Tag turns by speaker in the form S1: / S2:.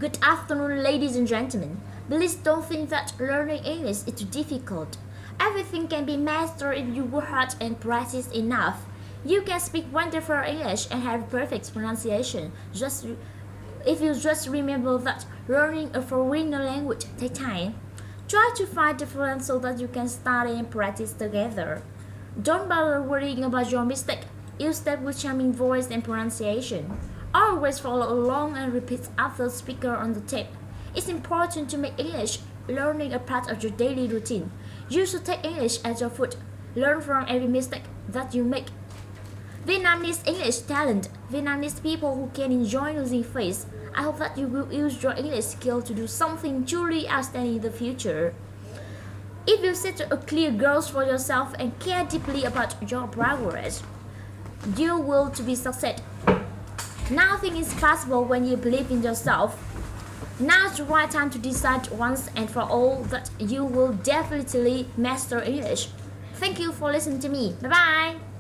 S1: Good afternoon, ladies and gentlemen. Please don't think that learning English is too difficult. Everything can be mastered if you work hard and practice enough. You can speak wonderful English and have perfect pronunciation. If you just remember that learning a foreign language takes time. Try to find the friends so that you can study and practice together. Don't bother worrying about your mistake. Use that with charming voice and pronunciation. Always follow along and repeat after the speaker on the tape. It's important to make English learning a part of your daily routine. You should take English as your food. Learn from every mistake that you make. Vietnam needs English talent. Vietnam needs people who can enjoy losing face. I hope that you will use your English skill to do something truly outstanding in the future. If you set a clear goals for yourself and care deeply about your progress, you will be success. Nothing is possible when you believe in yourself. Now's the right time to decide once and for all that you will definitely master English. Thank you for listening to me. Bye bye.